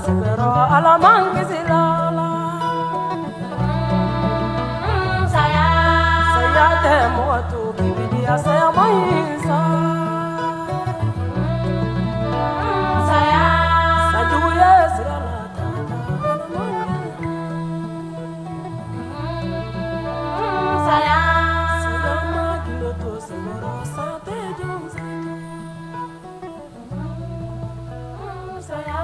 Pero a la mangue si la saya te motu bibidia saya maisa saya sajuye sirala saya sama kilo to semoro sate jumsa saya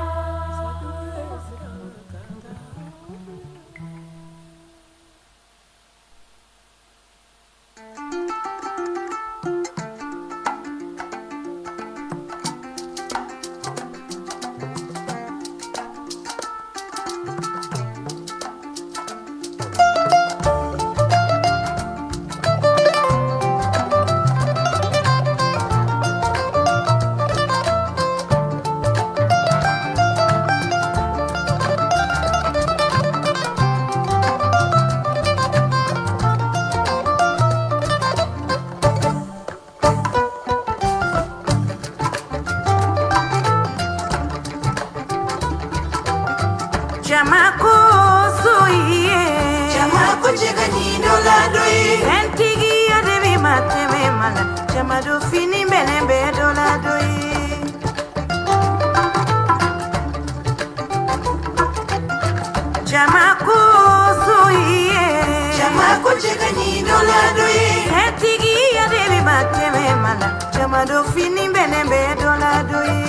Jamako soye Jamako jegani dola doye Entigi adebi mateme mala Jamado fini benembe dola doye Jamako soye Jamako jegani dola doye Entigi adebi mateme mala Jamado fini benembe dola doye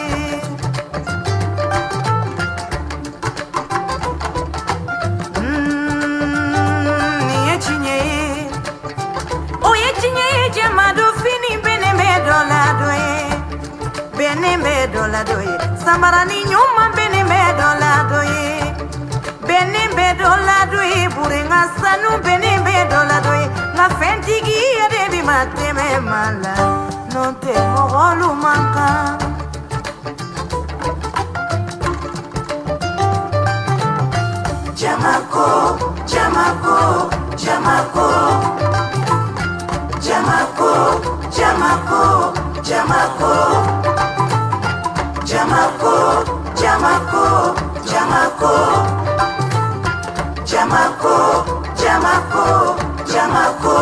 Dola doye, samarani nyuma benembe dola doye, benembe dola doye, burenga sanu benembe dola doye, la fentigi adebi mateme mala, non te mogolu manka. Jamako, Jamako, Jamako, Jamako, Jamako, Jamako. Jamako, Jamako, Jamako, Jamako, Jamako, Jamako.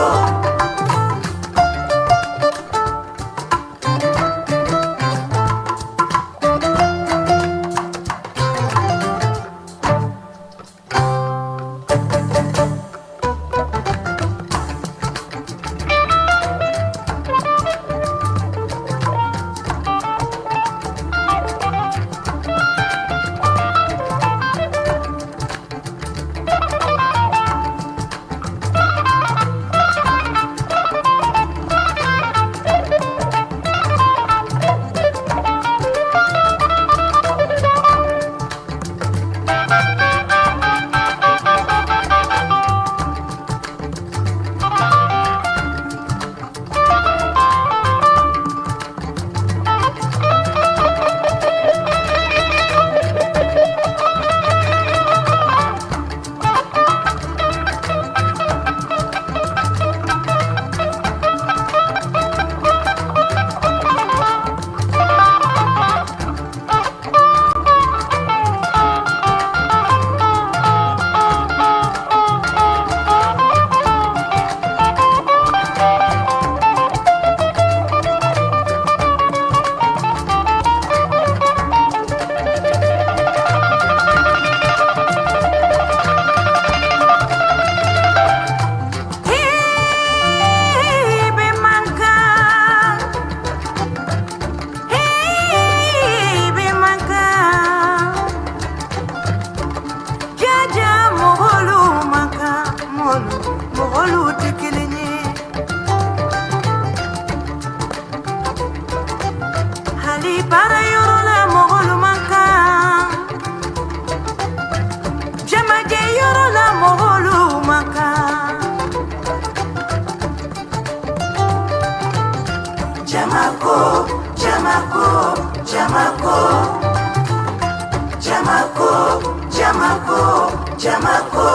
Jamako, Jamako, Jamako, Jamako, Jamako, Jamako,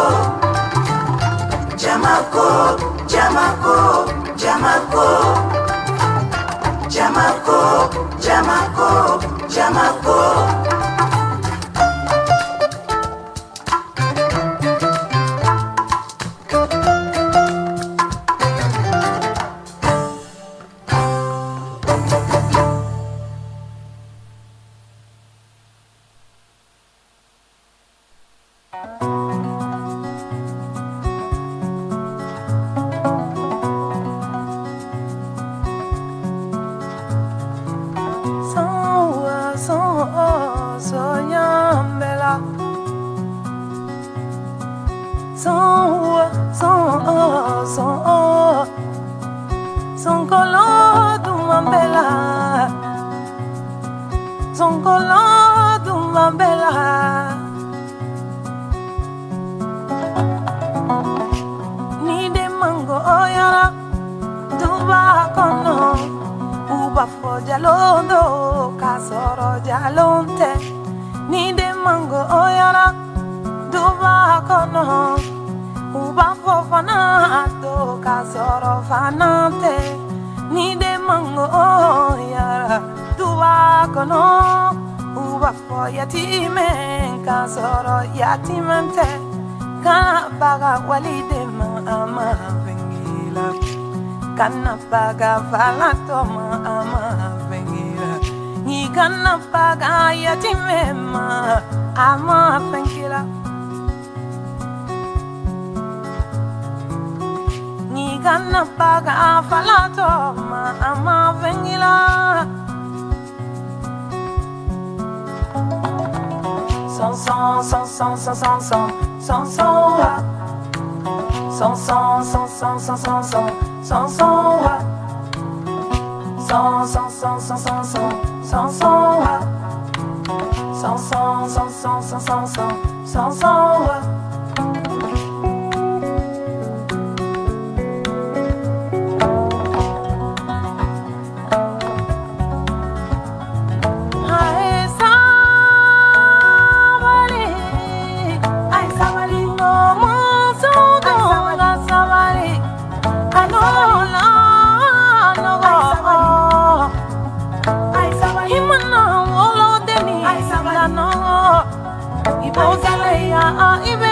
Jamako, Jamako, Jamako, Jamako, Jamako, Jamako. Sonkolo dumambela, sonkolo dumambela. Ni de mango oyara, duba kono, uba fo jalondo, kasoro jalonte. Ni de mango oyara, duba kono, uba fo fanato, kasoro fanate. Ni de mango oyara, duba kono, uba fo yatime, kasoro yatimante. Kana baga walide ma ama vengila, kana baga falato ma ama vengila, ni kana baga yatime ma ama vengila, ni kana baga falato ma ama vengila. Son son son son son son son son son wa, son son son son son son son son son wa, son son son son son son son son wa, son son son son son son son son son wa. Ibo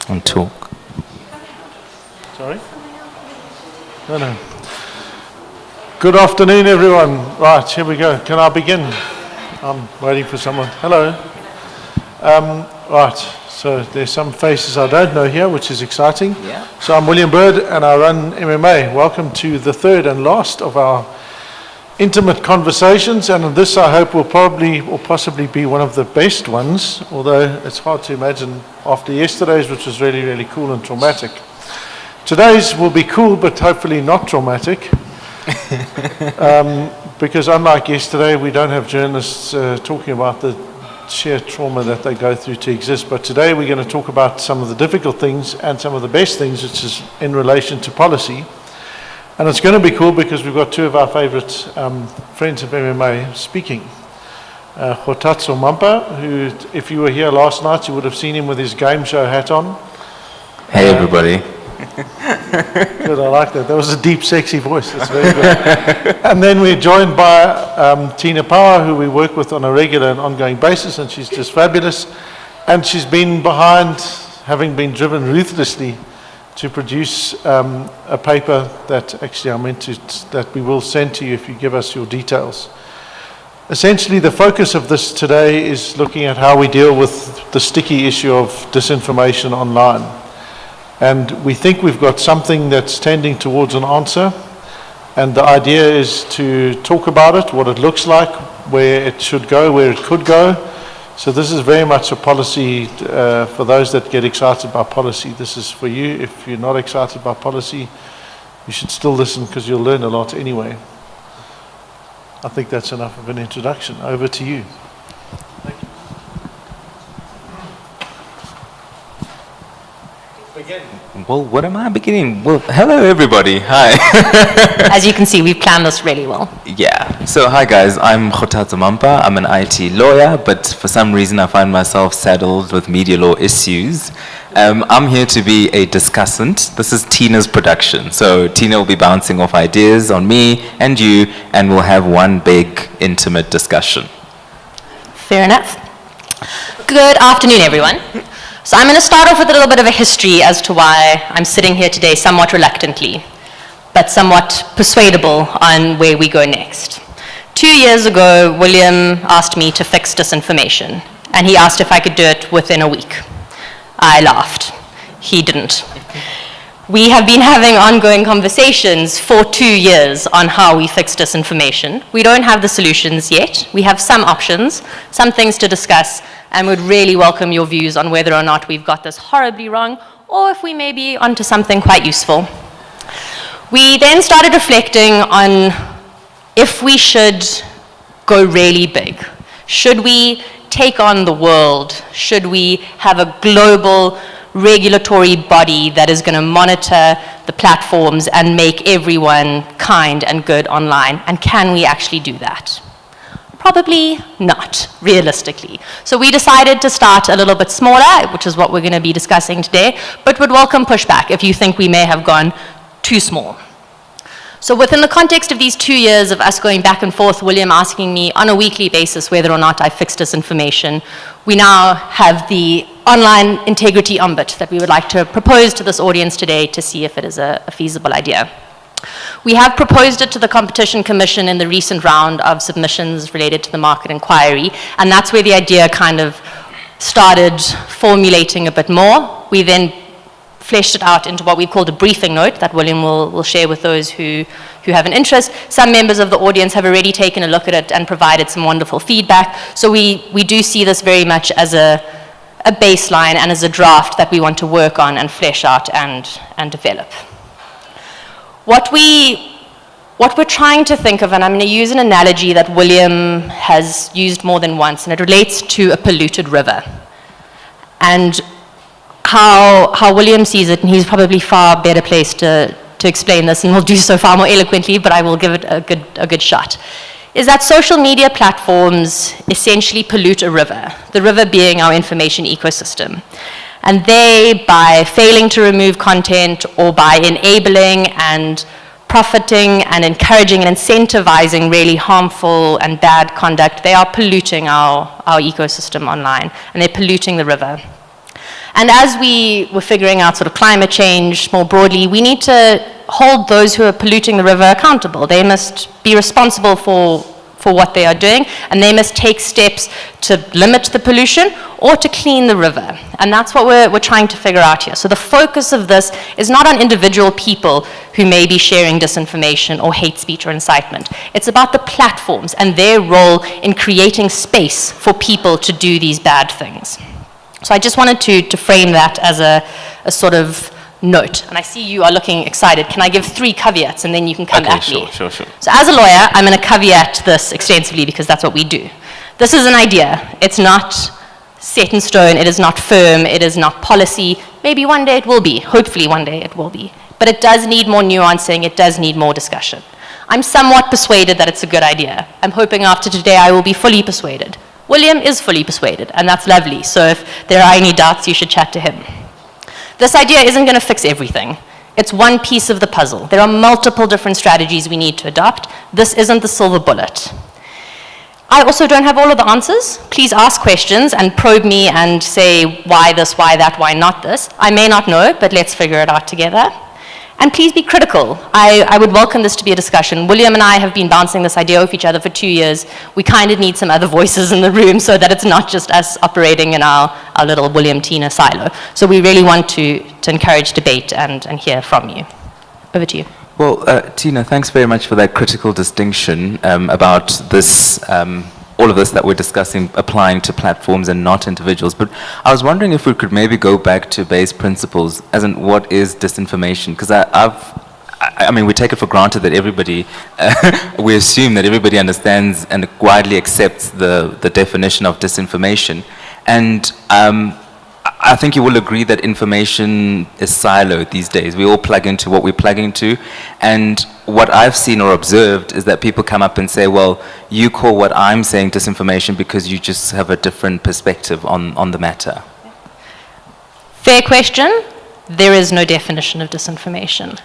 and talk. Sorry? No. Good afternoon, everyone. Right, here we go. Can I begin? I'm waiting for someone. Hello. Right, so there's some faces I don't know here, which is exciting. Yeah. So I'm William Bird, and I run MMA. Welcome to the third and last of our intimate conversations, and this I hope will probably or possibly be one of the best ones, although it's hard to imagine after yesterday's, which was really, really cool and traumatic. Today's will be cool, but hopefully not traumatic. Because unlike yesterday, we don't have journalists talking about the sheer trauma that they go through to exist. But today we're going to talk about some of the difficult things and some of the best things, which is in relation to policy. And it's going to be cool because we've got two of our favorite friends of MMA speaking. Kgotatso Mampa, who, if you were here last night, you would have seen him with his game show hat on. Hey, everybody. Good, I like that. That was a deep, sexy voice. That's very good. And then we're joined by Tina Power, who we work with on a regular and ongoing basis, and she's just fabulous. And she's been behind, having been driven ruthlessly to produce a paper that actually that we will send to you if you give us your details. Essentially, the focus of this today is looking at how we deal with the sticky issue of disinformation online. And we think we've got something that's tending towards an answer. And the idea is to talk about it, what it looks like, where it should go, where it could go. So this is very much a policy for those that get excited by policy. This is for you. If you're not excited by policy, you should still listen because you'll learn a lot anyway. I think that's enough of an introduction. Over to you. Thank you. Begin. Well, what am I beginning? Well, hello, everybody. Hi. As you can see, we've planned this really well. Yeah. So, hi, guys. I'm Kgotatso Mampa. I'm an IT lawyer, but for some reason, I find myself saddled with media law issues. I'm here to be a discussant. This is Tina's production. So, Tina will be bouncing off ideas on me and you, and we'll have one big, intimate discussion. Fair enough. Good afternoon, everyone. So I'm going to start off with a little bit of a history as to why I'm sitting here today somewhat reluctantly, but somewhat persuadable on where we go next. 2 years ago, William asked me to fix disinformation, and he asked if I could do it within a week. I laughed. He didn't. We have been having ongoing conversations for 2 years on how we fix disinformation. We don't have the solutions yet. We have some options, some things to discuss, and would really welcome your views on whether or not we've got this horribly wrong, or if we may be onto something quite useful. We then started reflecting on if we should go really big. Should we take on the world? Should we have a global regulatory body that is going to monitor the platforms and make everyone kind and good online? And can we actually do that? Probably not, realistically. So we decided to start a little bit smaller, which is what we're going to be discussing today, but would welcome pushback if you think we may have gone too small. So within the context of these 2 years of us going back and forth, William asking me on a weekly basis whether or not I fixed disinformation, we now have the online Integrity Ombud that we would like to propose to this audience today to see if it is a feasible idea. We have proposed it to the Competition Commission in the recent round of submissions related to the market inquiry, and that's where the idea kind of started formulating a bit more. We then fleshed it out into what we called a briefing note that William will share with those who have an interest. Some members of the audience have already taken a look at it and provided some wonderful feedback. So we do see this very much as a baseline and as a draft that we want to work on and flesh out and develop. What we're trying to think of, and I'm going to use an analogy that William has used more than once, and it relates to a polluted river. And how William sees it, and he's probably far better placed to explain this, and will do so far more eloquently, but I will give it a good shot, is that social media platforms essentially pollute a river, the river being our information ecosystem. And they, by failing to remove content or by enabling and profiting and encouraging and incentivizing really harmful and bad conduct, they are polluting our ecosystem online, and they're polluting the river. And as we were figuring out sort of climate change more broadly, we need to hold those who are polluting the river accountable. They must be responsible for what they are doing, and they must take steps to limit the pollution or to clean the river. And that's what we're trying to figure out here. So the focus of this is not on individual people who may be sharing disinformation or hate speech or incitement. It's about the platforms and their role in creating space for people to do these bad things. So I just wanted to frame that as a sort of note. And I see you are looking excited. Can I give 3 caveats and then you can come at me? Sure. So as a lawyer, I'm going to caveat this extensively because that's what we do. This is an idea. It's not set in stone. It is not firm. It is not policy. Maybe one day it will be. Hopefully one day it will be. But it does need more nuancing. It does need more discussion. I'm somewhat persuaded that it's a good idea. I'm hoping after today I will be fully persuaded. William is fully persuaded, and that's lovely. So if there are any doubts, you should chat to him. This idea isn't going to fix everything. It's one piece of the puzzle. There are multiple different strategies we need to adopt. This isn't the silver bullet. I also don't have all of the answers. Please ask questions and probe me and say why this, why that, why not this. I may not know, but let's figure it out together. And please be critical. I would welcome this to be a discussion. William and I have been bouncing this idea off each other for 2 years. We kind of need some other voices in the room so that it's not just us operating in our little William-Tina silo. So we really want to encourage debate and hear from you. Over to you. Well, Tina, thanks very much for that critical distinction about this, all of this that we're discussing applying to platforms and not individuals. But I was wondering if we could maybe go back to base principles, as in what is disinformation? Because I mean, we take it for granted that everybody, we assume that everybody understands and widely accepts the definition of disinformation. And I think you will agree that information is siloed these days. We all plug into what we plug into. And what I've seen or observed is that people come up and say, well, you call what I'm saying disinformation because you just have a different perspective on the matter. Fair question. There is no definition of disinformation.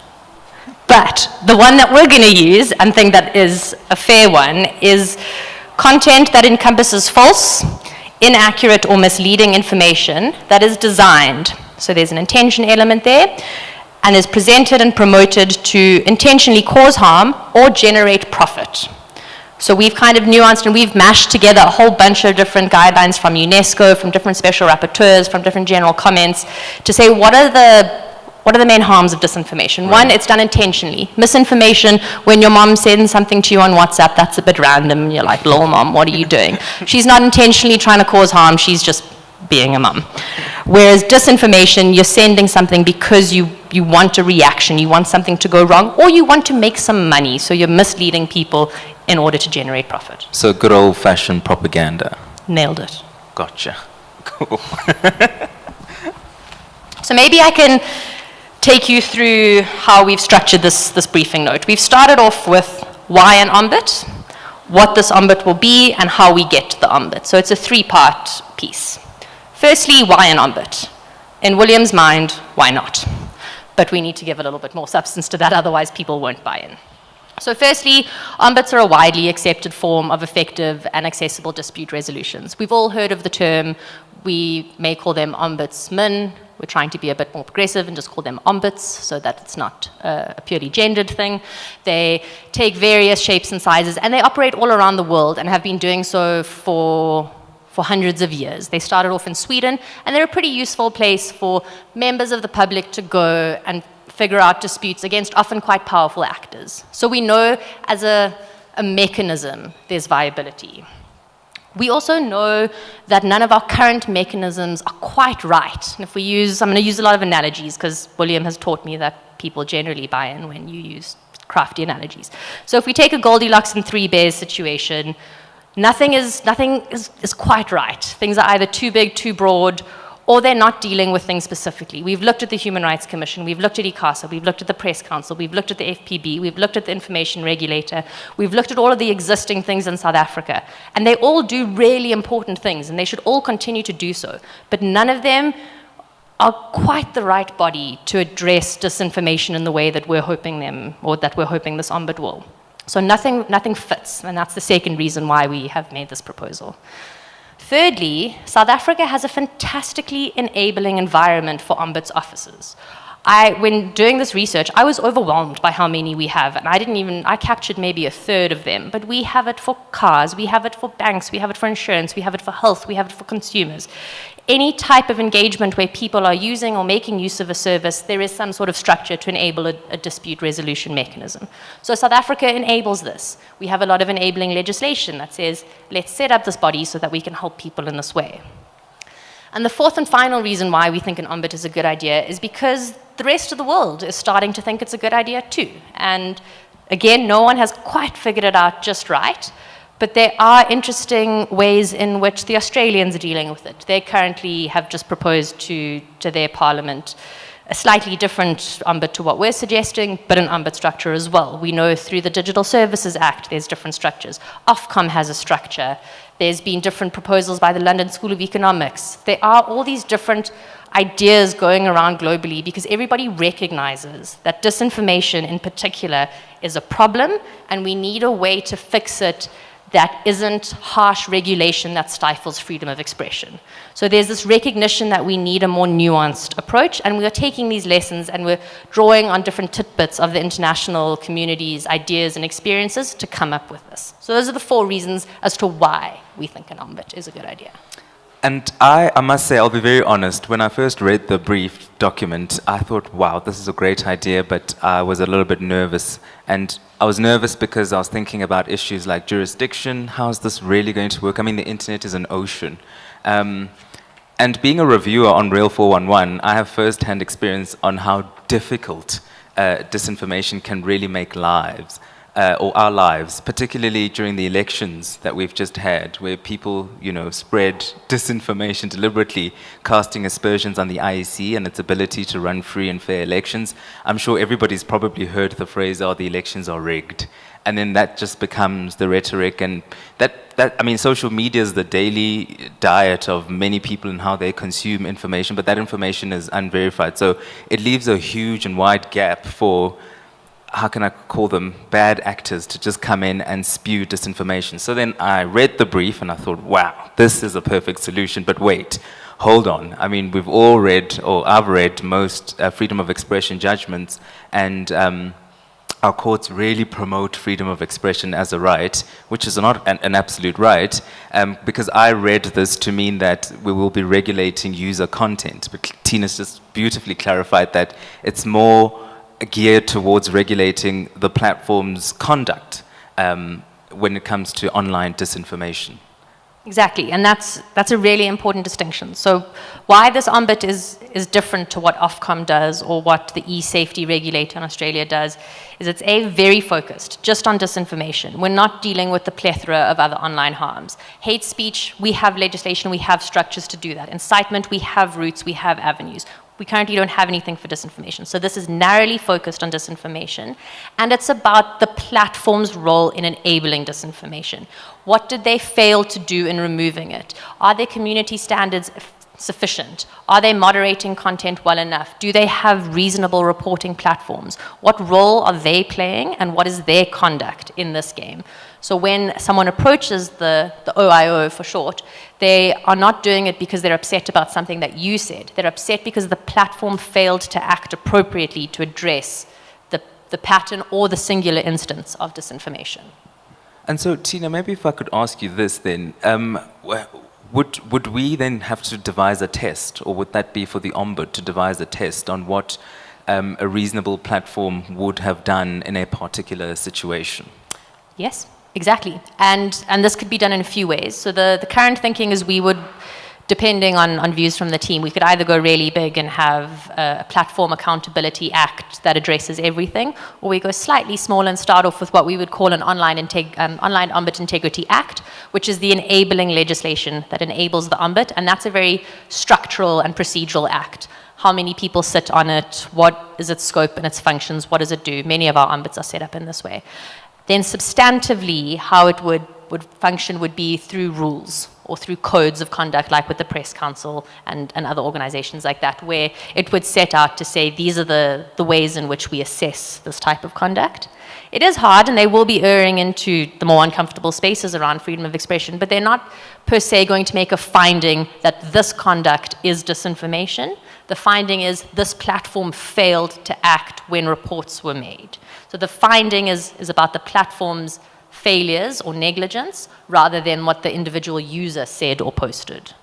But the one that we're going to use and think that is a fair one is content that encompasses false, inaccurate or misleading information that is designed, so there's an intention element there, and is presented and promoted to intentionally cause harm or generate profit. So we've kind of nuanced and we've mashed together a whole bunch of different guidelines from UNESCO, from different special rapporteurs, from different general comments, to say what are the main harms of disinformation? Right. One, it's done intentionally. Misinformation, when your mom sends something to you on WhatsApp, that's a bit random. You're like, lol, mom, what are you doing? She's not intentionally trying to cause harm. She's just being a mom. Whereas disinformation, you're sending something because you want a reaction. You want something to go wrong, or you want to make some money. So you're misleading people in order to generate profit. So good old-fashioned propaganda. Nailed it. Gotcha. Cool. So maybe I can take you through how we've structured this briefing note. We've started off with why an ombud, what this ombud will be, and how we get to the ombud. So it's a 3-part piece. Firstly, why an ombud? In William's mind, why not? But we need to give a little bit more substance to that, otherwise people won't buy in. So firstly, ombuds are a widely accepted form of effective and accessible dispute resolutions. We've all heard of the term. We may call them ombudsmen. We're trying to be a bit more progressive and just call them ombuds so that it's not a purely gendered thing. They take various shapes and sizes, and they operate all around the world and have been doing so for hundreds of years. They started off in Sweden, and they're a pretty useful place for members of the public to go and figure out disputes against often quite powerful actors. So we know as a mechanism, there's viability. We also know that none of our current mechanisms are quite right. And if we I'm going to use a lot of analogies because William has taught me that people generally buy in when you use crafty analogies. So if we take a Goldilocks and 3 Bears situation, nothing is quite right. Things are either too big, too broad, or they're not dealing with things specifically. We've looked at the Human Rights Commission, we've looked at ICASA, we've looked at the Press Council, we've looked at the FPB, we've looked at the Information Regulator, we've looked at all of the existing things in South Africa, and they all do really important things, and they should all continue to do so. But none of them are quite the right body to address disinformation in the way that we're hoping them, or that we're hoping this ombud will. So nothing fits, and that's the second reason why we have made this proposal. Thirdly, South Africa has a fantastically enabling environment for ombuds officers. When doing this research, I was overwhelmed by how many we have, and I captured maybe a third of them, but we have it for cars, we have it for banks, we have it for insurance, we have it for health, we have it for consumers. Any type of engagement where people are using or making use of a service, there is some sort of structure to enable a dispute resolution mechanism. So South Africa enables this. We have a lot of enabling legislation that says, let's set up this body so that we can help people in this way. And the fourth and final reason why we think an ombud is a good idea is because the rest of the world is starting to think it's a good idea too. And again, no one has quite figured it out just right, but there are interesting ways in which the Australians are dealing with it. They currently have just proposed to their parliament a slightly different ombud to what we're suggesting, but an ombud structure as well. We know through the Digital Services Act there's different structures. Ofcom has a structure. There's been different proposals by the London School of Economics. There are all these different ideas going around globally because everybody recognizes that disinformation in particular is a problem, and we need a way to fix it that isn't harsh regulation that stifles freedom of expression. So there's this recognition that we need a more nuanced approach, and we are taking these lessons and we're drawing on different tidbits of the international community's ideas and experiences to come up with this. So those are the 4 reasons as to why we think an ombud is a good idea. And I must say, I'll be very honest, when I first read the brief document, I thought, wow, this is a great idea, but I was a little bit nervous. And I was nervous because I was thinking about issues like jurisdiction. How is this really going to work? I mean, the internet is an ocean. And being a reviewer on Rail 411, I have first-hand experience on how difficult disinformation can really make lives. Or our lives, particularly during the elections that we've just had, where people, spread disinformation deliberately, casting aspersions on the IEC and its ability to run free and fair elections. I'm sure everybody's probably heard the phrase, "Oh, the elections are rigged," and then that just becomes the rhetoric. And social media is the daily diet of many people and how they consume information, but that information is unverified. So it leaves a huge and wide gap for, how can I call them, bad actors to just come in and spew disinformation. So then I read the brief and I thought, wow, this is a perfect solution. But wait, hold on. I mean, we've all read, or I've read most freedom of expression judgments, and our courts really promote freedom of expression as a right, which is not an absolute right, because I read this to mean that we will be regulating user content. But Tina's just beautifully clarified that it's more geared towards regulating the platform's conduct when it comes to online disinformation. Exactly, and that's a really important distinction. So why this ombud is different to what Ofcom does or what the e-safety regulator in Australia does is it's very focused just on disinformation. We're not dealing with the plethora of other online harms. Hate speech, we have legislation, we have structures to do that. Incitement, we have routes, we have avenues. We currently don't have anything for disinformation. So this is narrowly focused on disinformation, and it's about the platform's role in enabling disinformation. What did they fail to do in removing it? Are their community standards sufficient? Are they moderating content well enough? Do they have reasonable reporting platforms? What role are they playing, and what is their conduct in this game? So when someone approaches the OIO for short, they are not doing it because they're upset about something that you said. They're upset because the platform failed to act appropriately to address the pattern or the singular instance of disinformation. And so, Tina, maybe if I could ask you this then, would we then have to devise a test, or would that be for the Ombud to devise a test on what a reasonable platform would have done in a particular situation? Yes. Exactly, and this could be done in a few ways. So the current thinking is we would, depending on views from the team, we could either go really big and have a Platform Accountability Act that addresses everything, or we go slightly small and start off with what we would call an Online Ombud Integrity Act, which is the enabling legislation that enables the Ombud, and that's a very structural and procedural act. How many people sit on it? What is its scope and its functions? What does it do? Many of our ombuds are set up in this way. Then substantively, how it would function would be through rules. or through codes of conduct, like with the Press Council and other organizations like that, where it would set out to say these are the ways in which we assess this type of conduct. It is hard, and they will be erring into the more uncomfortable spaces around freedom of expression, but they're not per se going to make a finding that this conduct is disinformation. The finding is this platform failed to act when reports were made. So the finding is about the platform's failures or negligence rather than what the individual user said or posted.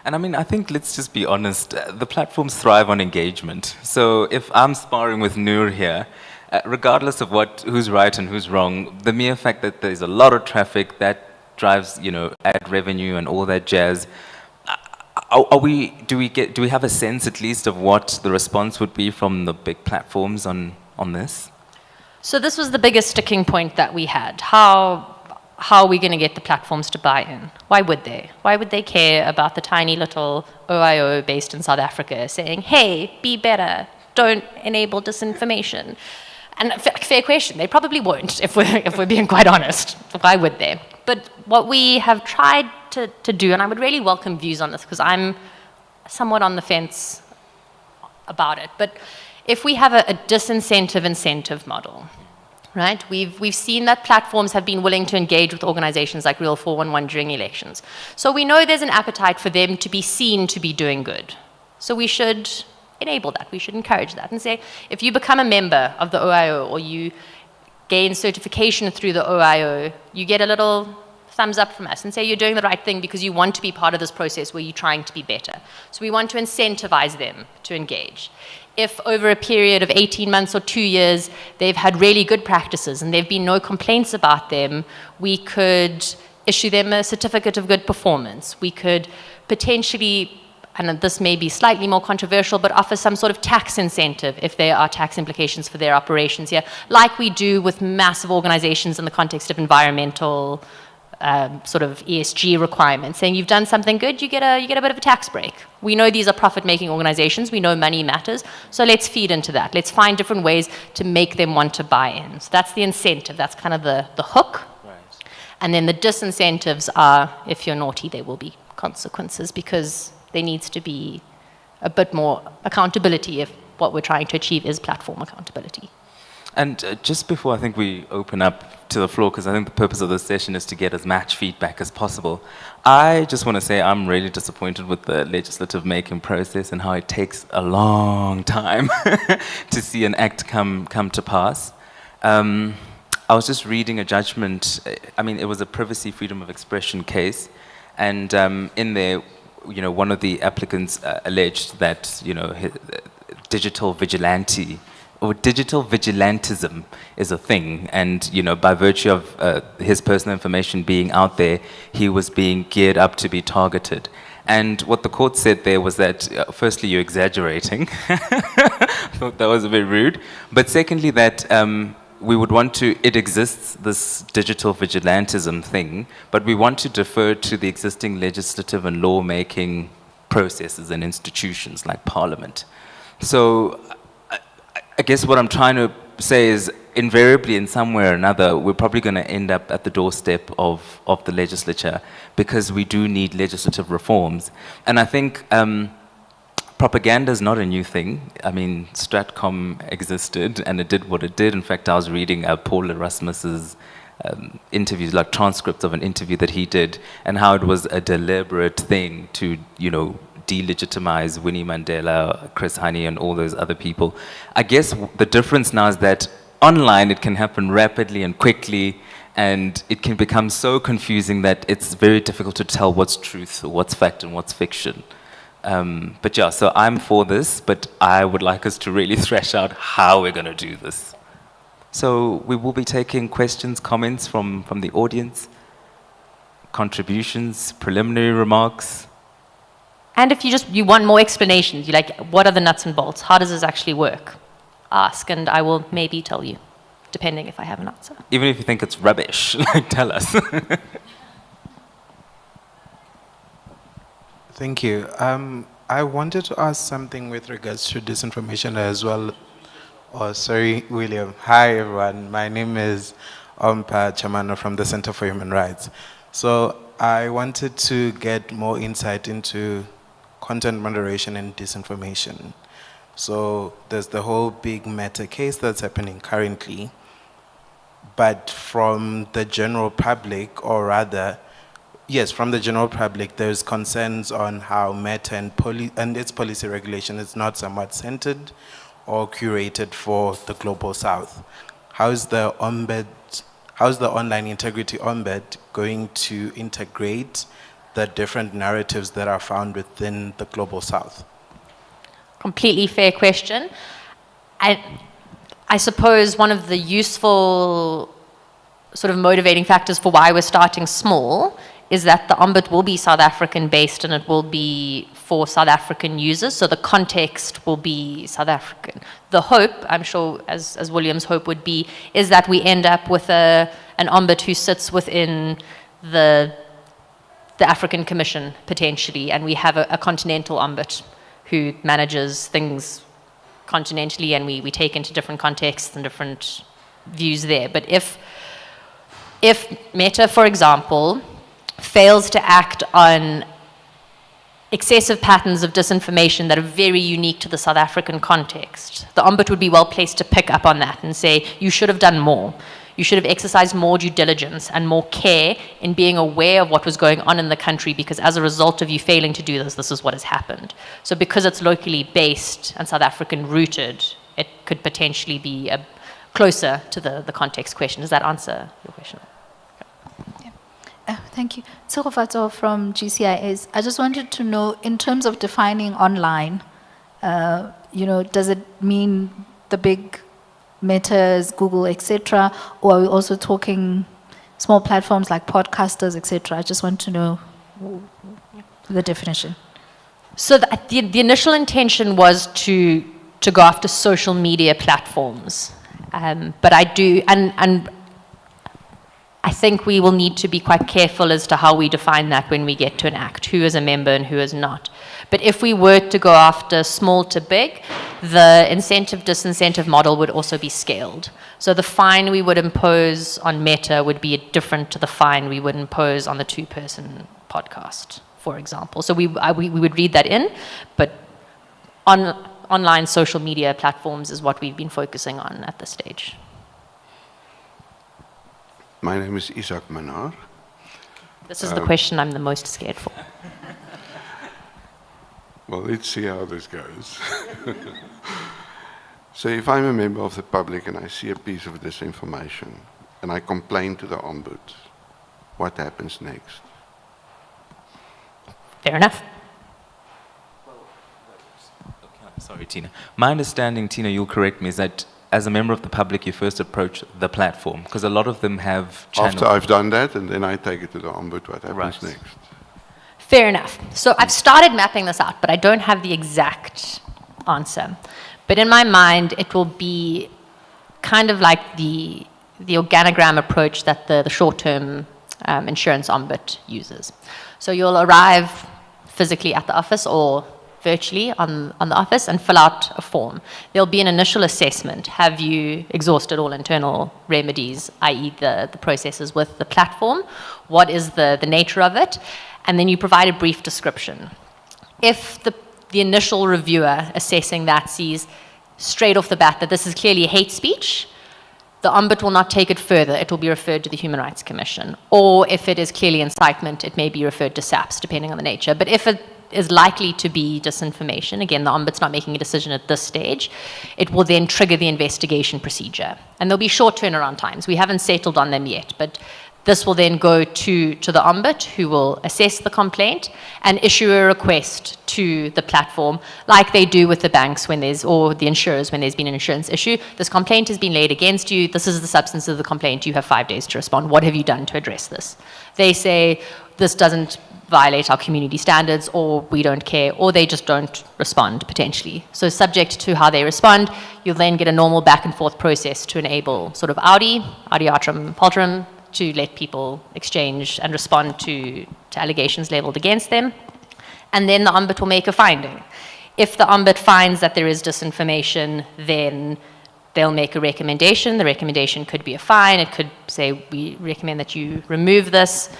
And I mean, I think, let's just be honest, the platforms thrive on engagement. So if I'm sparring with Noor here, regardless of who's right and who's wrong, the mere fact that there's a lot of traffic that drives, ad revenue and all that jazz. Do we have a sense at least of what the response would be from the big platforms on this? So this was the biggest sticking point that we had. How are we going to get the platforms to buy in? Why would they? Why would they care about the tiny little OIO based in South Africa saying, hey, be better, don't enable disinformation? And fair question, they probably won't, if we're being quite honest. Why would they? But what we have tried to do, and I would really welcome views on this, because I'm somewhat on the fence about it, but if we have a disincentive-incentive model, right? We've seen that platforms have been willing to engage with organizations like Real 411 during elections. So we know there's an appetite for them to be seen to be doing good. So we should enable that. We should encourage that and say, if you become a member of the OIO or you gain certification through the OIO, you get a little thumbs up from us and say you're doing the right thing because you want to be part of this process where you're trying to be better. So we want to incentivize them to engage. If over a period of 18 months or 2 years, they've had really good practices and there have been no complaints about them, we could issue them a certificate of good performance. We could potentially, and this may be slightly more controversial, but offer some sort of tax incentive if there are tax implications for their operations here, like we do with massive organizations in the context of environmental sort of ESG requirements, saying you've done something good, you get a bit of a tax break. We know these are profit-making organizations, we know money matters, so let's feed into that. Let's find different ways to make them want to buy in. So that's the incentive, that's kind of the hook. Right. And then the disincentives are, if you're naughty, there will be consequences, because there needs to be a bit more accountability if what we're trying to achieve is platform accountability. And just before I think we open up to the floor, because I think the purpose of this session is to get as much feedback as possible, I just want to say I'm really disappointed with the legislative making process and how it takes a long time to see an act come to pass. I was just reading a judgment. I mean, it was a privacy freedom of expression case, and in there, one of the applicants alleged that, digital vigilante or digital vigilantism is a thing, and by virtue of his personal information being out there, he was being geared up to be targeted. And what the court said there was that, firstly, you're exaggerating. I thought that was a bit rude. But secondly, that we would want to, it exists, this digital vigilantism thing, but we want to defer to the existing legislative and law-making processes and institutions like Parliament. So I guess what I'm trying to say is, invariably, in some way or another, we're probably going to end up at the doorstep of the legislature, because we do need legislative reforms. And I think propaganda is not a new thing. I mean, Stratcom existed, and it did what it did. In fact, I was reading Paul Erasmus's interviews, like transcripts of an interview that he did, and how it was a deliberate thing to, delegitimize Winnie Mandela, Chris Hani, and all those other people. I guess the difference now is that online it can happen rapidly and quickly, and it can become so confusing that it's very difficult to tell what's truth, what's fact, and what's fiction. But yeah, so I'm for this, but I would like us to really thresh out how we're going to do this. So we will be taking questions, comments from the audience, contributions, preliminary remarks. And if you want more explanations, you're like, what are the nuts and bolts? How does this actually work? Ask, and I will maybe tell you, depending if I have an answer. Even if you think it's rubbish, tell us. Thank you. I wanted to ask something with regards to disinformation as well. Oh, sorry, William. Hi, everyone. My name is Ompa Chamano from the Center for Human Rights. So I wanted to get more insight into content moderation and disinformation. So there's the whole big Meta case that's happening currently, but from the general public, or rather, yes, from the general public, there's concerns on how Meta and its policy regulation is not somewhat centered or curated for the global south. How's the online integrity ombud going to integrate the different narratives that are found within the global south? Completely fair question. I suppose one of the useful sort of motivating factors for why we're starting small is that the Ombud will be South African based and it will be for South African users, so the context will be South African. The hope, I'm sure as William's hope would be, is that we end up with an Ombud who sits within the African Commission potentially, and we have a continental Ombud who manages things continentally, and we take into different contexts and different views there. But if Meta, for example, fails to act on excessive patterns of disinformation that are very unique to the South African context, the Ombud would be well placed to pick up on that and say, you should have done more. You should have exercised more due diligence and more care in being aware of what was going on in the country, because as a result of you failing to do this, this is what has happened. So because it's locally based and South African rooted, it could potentially be closer to the context question. Does that answer your question? Thank you. Tsogofatso from GCIS. I just wanted to know, in terms of defining online, does it mean the big Metas, Google, etc., or are we also talking small platforms like podcasters, etc.? I just want to know the definition. So the initial intention was to go after social media platforms, but I do, and I think we will need to be quite careful as to how we define that when we get to an act, who is a member and who is not. But if we were to go after small to big, the incentive-disincentive model would also be scaled. So the fine we would impose on Meta would be different to the fine we would impose on the two-person podcast, for example. So we would read that in, but online social media platforms is what we've been focusing on at this stage. My name is Isaac Manar. This is the question I'm the most scared for. Well, let's see how this goes. So if I'm a member of the public and I see a piece of disinformation and I complain to the Ombud, what happens next? Fair enough. Sorry, Tina. My understanding, Tina, you'll correct me, is that as a member of the public, you first approach the platform, because a lot of them have channels. After I've done that, and then I take it to the Ombud, what happens next? Fair enough. So I've started mapping this out, but I don't have the exact answer. But in my mind, it will be kind of like the organogram approach that the short-term insurance Ombud uses. So you'll arrive physically at the office or virtually on the office and fill out a form. There'll be an initial assessment. Have you exhausted all internal remedies, i.e. the processes with the platform? What is the nature of it? And then you provide a brief description. If the initial reviewer assessing that sees straight off the bat that this is clearly hate speech, the Ombud will not take it further. It will be referred to the Human Rights Commission. Or if it is clearly incitement, it may be referred to SAPS, depending on the nature. But if it is likely to be disinformation, again, the Ombud's not making a decision at this stage, it will then trigger the investigation procedure. And there'll be short turnaround times. We haven't settled on them yet, but this will then go to the Ombud, who will assess the complaint and issue a request to the platform, like they do with the banks or the insurers when there's been an insurance issue. This complaint has been laid against you. This is the substance of the complaint. You have 5 days to respond. What have you done to address this? They say, this doesn't violate our community standards, or we don't care, or they just don't respond, potentially. So subject to how they respond, you'll then get a normal back and forth process to enable sort of Audi Artrum Paltrum, to let people exchange and respond to allegations leveled against them. And then the Ombud will make a finding. If the Ombud finds that there is disinformation, then they'll make a recommendation. The recommendation could be a fine. It could say, we recommend that you remove this.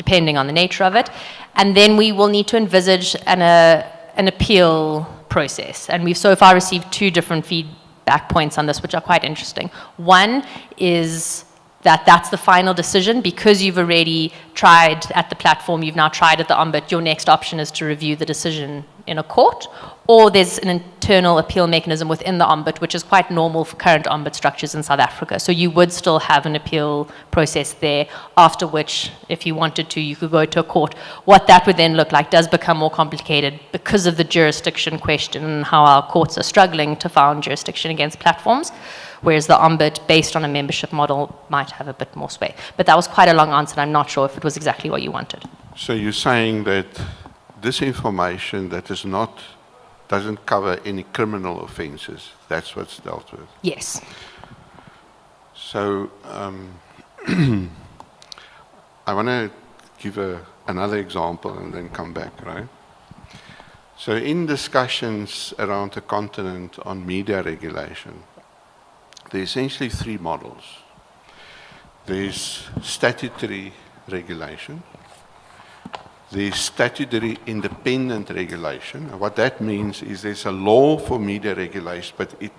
depending on the nature of it. And then we will need to envisage an appeal process. And we've so far received 2 different feedback points on this, which are quite interesting. One is that that's the final decision. Because you've already tried at the platform, you've now tried at the Ombud, your next option is to review the decision in a court, or there's an internal appeal mechanism within the Ombud, which is quite normal for current Ombud structures in South Africa. So you would still have an appeal process there, after which, if you wanted to, you could go to a court. What that would then look like does become more complicated because of the jurisdiction question and how our courts are struggling to found jurisdiction against platforms, whereas the Ombud, based on a membership model, might have a bit more sway. But that was quite a long answer, and I'm not sure if it was exactly what you wanted. So you're saying that disinformation that doesn't cover any criminal offences, that's what's dealt with? Yes. So I want to give another example and then come back, right? So in discussions around the continent on media regulation, there are essentially 3 models. There's statutory regulation, there's statutory independent regulation. And what that means is there's a law for media regulation, but it,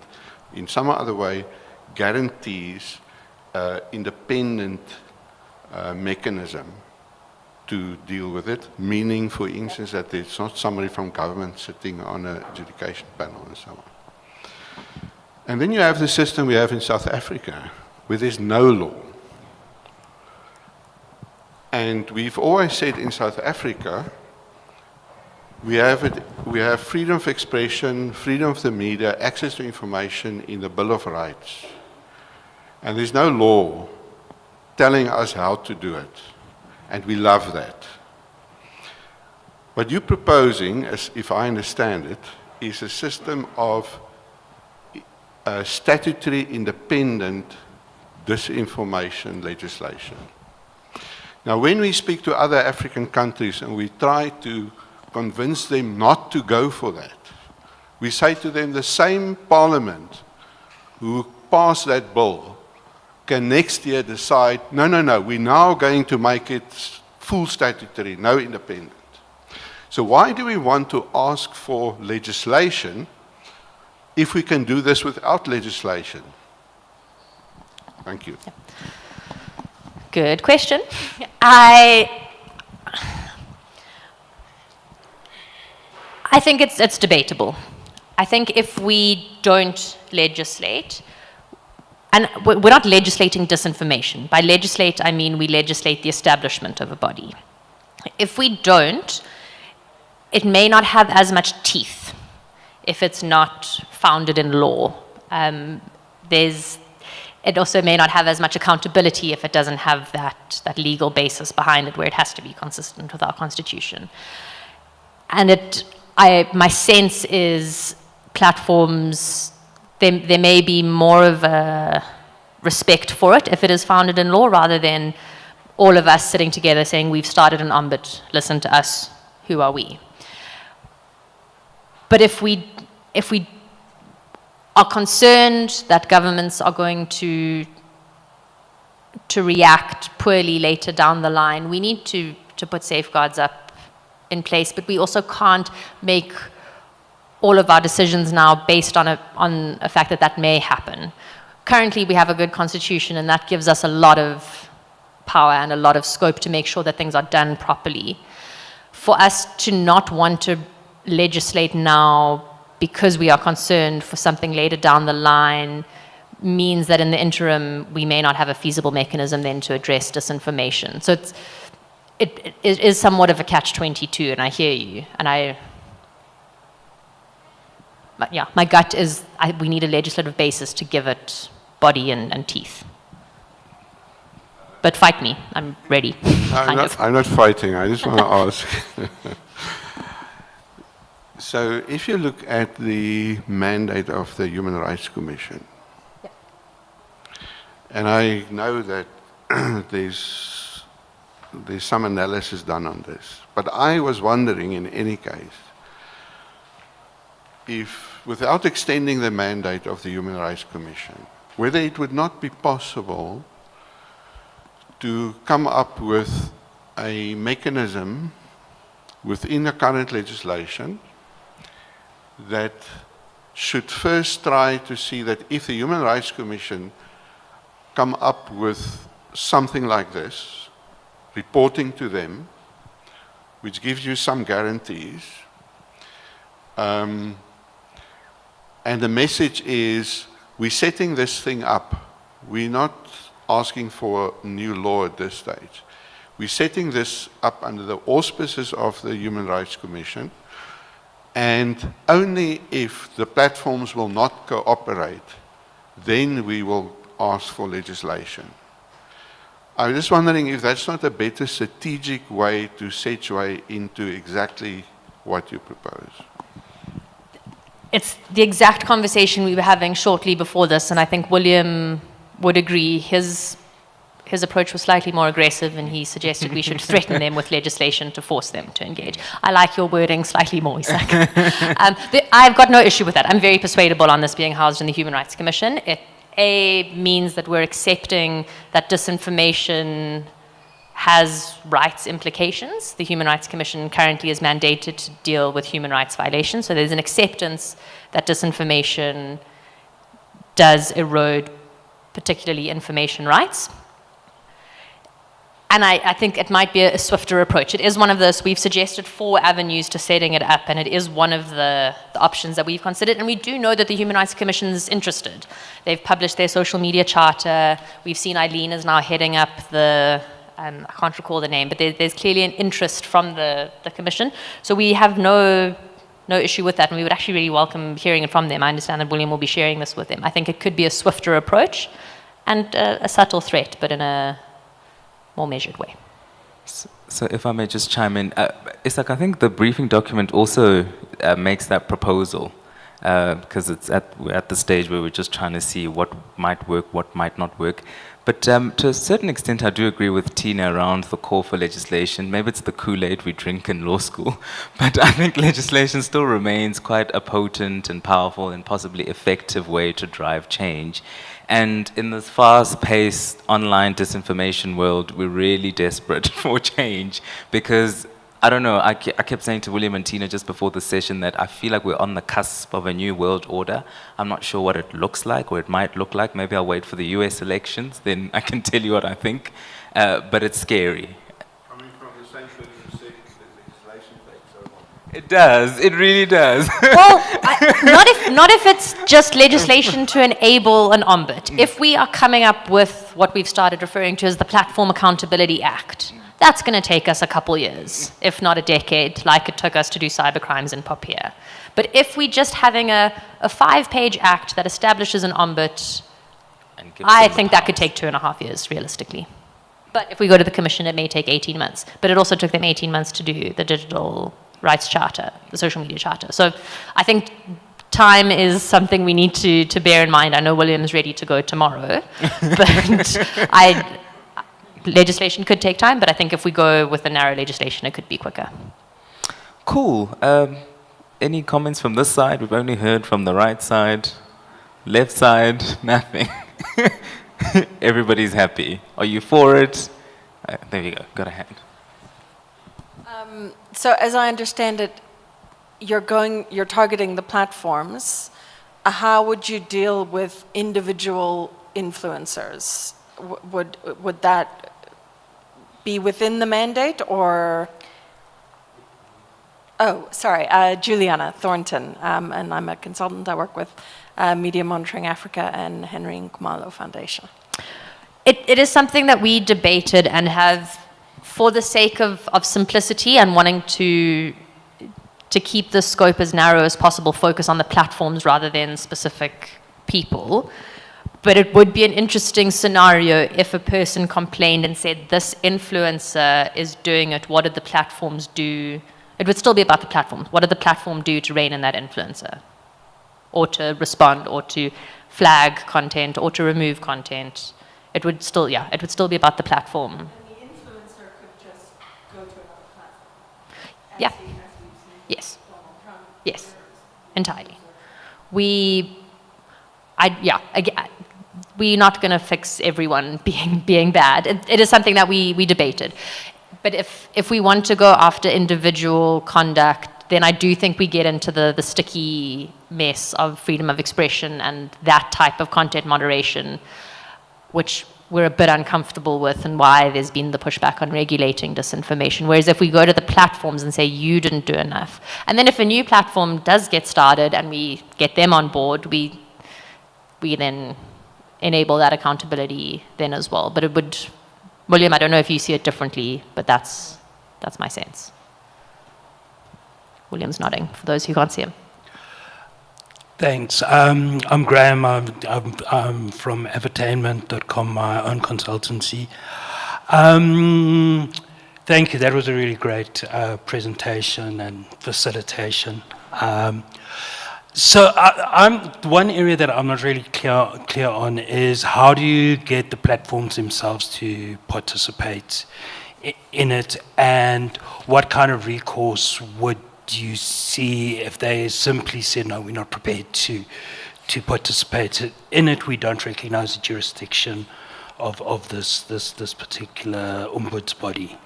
in some other way, guarantees independent mechanism to deal with it, meaning, for instance, that there's not somebody from government sitting on an adjudication panel and so on. And then you have the system we have in South Africa, where there's no law. And we've always said in South Africa, we have freedom of expression, freedom of the media, access to information in the Bill of Rights. And there's no law telling us how to do it. And we love that. What you're proposing, as if I understand it, is a system of statutory independent disinformation legislation. Now, when we speak to other African countries and we try to convince them not to go for that, we say to them the same parliament who passed that bill can next year decide, no, we're now going to make it full statutory, no independent. So why do we want to ask for legislation if we can do this without legislation? Thank you. Good question. I think it's debatable. I think if we don't legislate, and we're not legislating disinformation. By legislate, I mean we legislate the establishment of a body. If we don't, it may not have as much teeth if it's not founded in law. It also may not have as much accountability if it doesn't have that legal basis behind it, where it has to be consistent with our constitution. And my sense is platforms, there may be more of a respect for it if it is founded in law, rather than all of us sitting together saying, we've started an Ombud, listen to us, who are we? But if we are concerned that governments are going to react poorly later down the line, we need to put safeguards up in place, but we also can't make all of our decisions now based on a fact that may happen. Currently, we have a good constitution, and that gives us a lot of power and a lot of scope to make sure that things are done properly. For us to not want to legislate now because we are concerned for something later down the line means that in the interim, we may not have a feasible mechanism then to address disinformation. So it is somewhat of a catch-22, and I hear you. And my gut is we need a legislative basis to give it body and teeth. But fight me, I'm ready. I'm not fighting, I just want to ask. So if you look at the mandate of the Human Rights Commission, yep. And I know that there's some analysis done on this, but I was wondering in any case, if without extending the mandate of the Human Rights Commission, whether it would not be possible to come up with a mechanism within the current legislation that should first try to see that if the Human Rights Commission come up with something like this, reporting to them, which gives you some guarantees, and the message is, we're setting this thing up. We're not asking for a new law at this stage. We're setting this up under the auspices of the Human Rights Commission, and only if the platforms will not cooperate, then we will ask for legislation. I was just wondering if that's not a better strategic way to segue into exactly what you propose. It's the exact conversation we were having shortly before this, and I think William would agree. His approach was slightly more aggressive, and he suggested we should threaten them with legislation to force them to engage. I like your wording slightly more, Isaac. I've got no issue with that. I'm very persuadable on this being housed in the Human Rights Commission. It means that we're accepting that disinformation has rights implications. The Human Rights Commission currently is mandated to deal with human rights violations, so there's an acceptance that disinformation does erode particularly information rights. And I think it might be a swifter approach. It is one of those, we've suggested 4 avenues to setting it up, and it is one of the options that we've considered. And we do know that the Human Rights Commission is interested. They've published their social media charter. We've seen Eileen is now heading up the, I can't recall the name, but there's clearly an interest from the Commission. So we have no issue with that, and we would actually really welcome hearing it from them. I understand that William will be sharing this with them. I think it could be a swifter approach and a subtle threat, but in a more measured way. So if I may just chime in, Isaac, I think the briefing document also makes that proposal, because we're at the stage where we're just trying to see what might work, what might not work. But to a certain extent, I do agree with Tina around the call for legislation. Maybe it's the Kool-Aid we drink in law school, but I think legislation still remains quite a potent and powerful and possibly effective way to drive change. And in this fast-paced online disinformation world, we're really desperate for change because, I don't know, I kept saying to William and Tina just before the session that I feel like we're on the cusp of a new world order. I'm not sure what it looks like or it might look like. Maybe I'll wait for the US elections, then I can tell you what I think. But it's scary. Coming from the same thing you said, the legislation takes so long. It does. It really does. Well, not if it's just legislation to enable an ombud. If we are coming up with what we've started referring to as the Platform Accountability Act, that's going to take us a couple years, if not a decade, like it took us to do cybercrimes in Papua. But if we're just having a 5-page act that establishes an ombud, I think that could take 2.5 years, realistically. But if we go to the Commission, it may take 18 months. But it also took them 18 months to do the Digital Rights Charter, the Social Media Charter. So I think time is something we need to bear in mind. I know William's ready to go tomorrow, but legislation could take time, but I think if we go with the narrow legislation, it could be quicker. Cool. Any comments from this side? We've only heard from the right side. Left side, nothing. Everybody's happy. Are you for it? There you go. Got a hand. So as I understand it, you're targeting the platforms. How would you deal with individual influencers? Would that be within the mandate or? Oh, sorry, Juliana Thornton, and I'm a consultant. I work with Media Monitoring Africa and Henry Nkumalo Foundation. It is something that we debated and have, for the sake of simplicity and wanting to keep the scope as narrow as possible, focus on the platforms rather than specific people. But it would be an interesting scenario if a person complained and said, this influencer is doing it, what did the platforms do? It would still be about the platform. What did the platform do to rein in that influencer? Or to respond, or to flag content, or to remove content. It would still be about the platform. And the influencer could just go to another platform. Yeah. Yes. Yes. Entirely. We're not going to fix everyone being bad. It is something that we debated. But if we want to go after individual conduct, then I do think we get into the sticky mess of freedom of expression and that type of content moderation, which we're a bit uncomfortable with, and why there's been the pushback on regulating disinformation. Whereas if we go to the platforms and say, you didn't do enough, and then if a new platform does get started and we get them on board, we then enable that accountability then as well. But it would, William, I don't know if you see it differently, but that's my sense. William's nodding, for those who can't see him. Thanks. I'm Graham. I'm from Evertainment.com, my own consultancy. Thank you. That was a really great presentation and facilitation. So one area that I'm not really clear on is how do you get the platforms themselves to participate in it, and what kind of recourse would you see if they simply said, no, we're not prepared to participate in it, we don't recognize the jurisdiction of this particular ombuds body?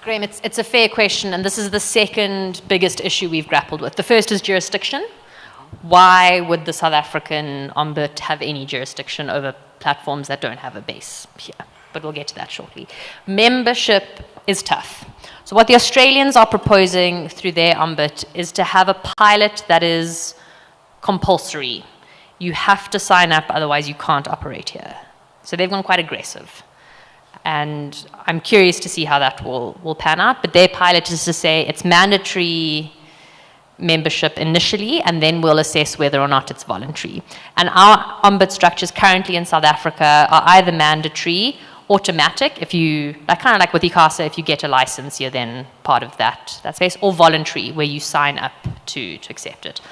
Graham, it's a fair question, and this is the second biggest issue we've grappled with. The first is jurisdiction. Why would the South African Ombud have any jurisdiction over platforms that don't have a base here? But we'll get to that shortly. Membership is tough. So what the Australians are proposing through their Ombud is to have a pilot that is compulsory. You have to sign up, otherwise you can't operate here. So they've gone quite aggressive. And I'm curious to see how that will pan out. But their pilot is to say it's mandatory membership initially, and then we'll assess whether or not it's voluntary. And our Ombud structures currently in South Africa are either mandatory, automatic, if you, kind of like with ICASA, if you get a license, you're then part of that space, or voluntary, where you sign up to accept it.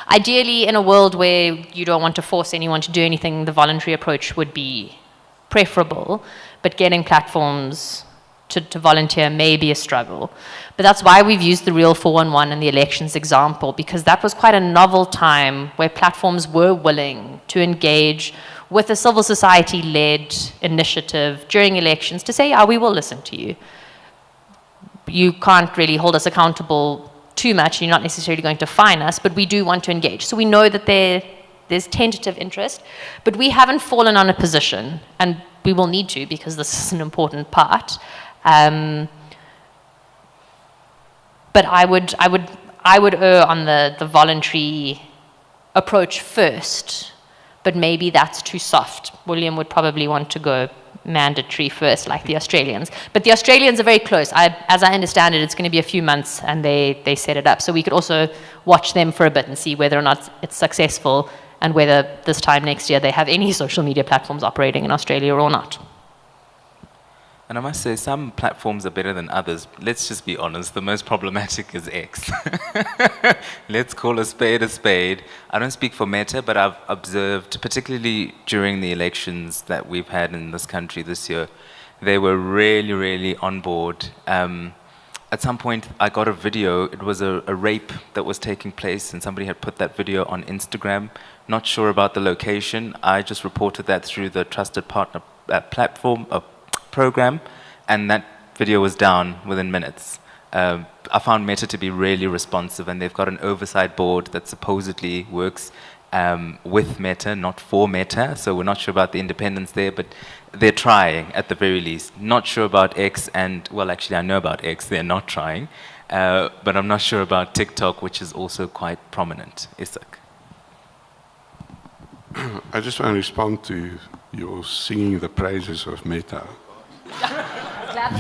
Ideally, in a world where you don't want to force anyone to do anything, the voluntary approach would be preferable, but getting platforms to volunteer may be a struggle. But that's why we've used the Real 411 and the elections example, because that was quite a novel time where platforms were willing to engage with a civil society-led initiative during elections to say, yeah, we will listen to you. You can't really hold us accountable too much, you're not necessarily going to fine us, but we do want to engage. So we know that there's tentative interest, but we haven't fallen on a position, and we will need to, because this is an important part. But I would err on the voluntary approach first, but maybe that's too soft. William would probably want to go mandatory first, like the Australians. But the Australians are very close. As I understand it, it's going to be a few months, and they set it up. So we could also watch them for a bit and see whether or not it's successful, and whether this time next year they have any social media platforms operating in Australia or not. And I must say, some platforms are better than others. Let's just be honest, the most problematic is X. Let's call a spade. I don't speak for Meta, but I've observed, particularly during the elections that we've had in this country this year, they were really, really on board. At some point, I got a video. It was a rape that was taking place, and somebody had put that video on Instagram. Not sure about the location. I just reported that through the Trusted Partner platform program, and that video was down within minutes. I found Meta to be really responsive, and they've got an oversight board that supposedly works with Meta, not for Meta, so we're not sure about the independence there, but they're trying at the very least. Not sure about X, and well, actually I know about X, they're not trying, but I'm not sure about TikTok, which is also quite prominent. Isak. I just want to respond to your singing the praises of Meta.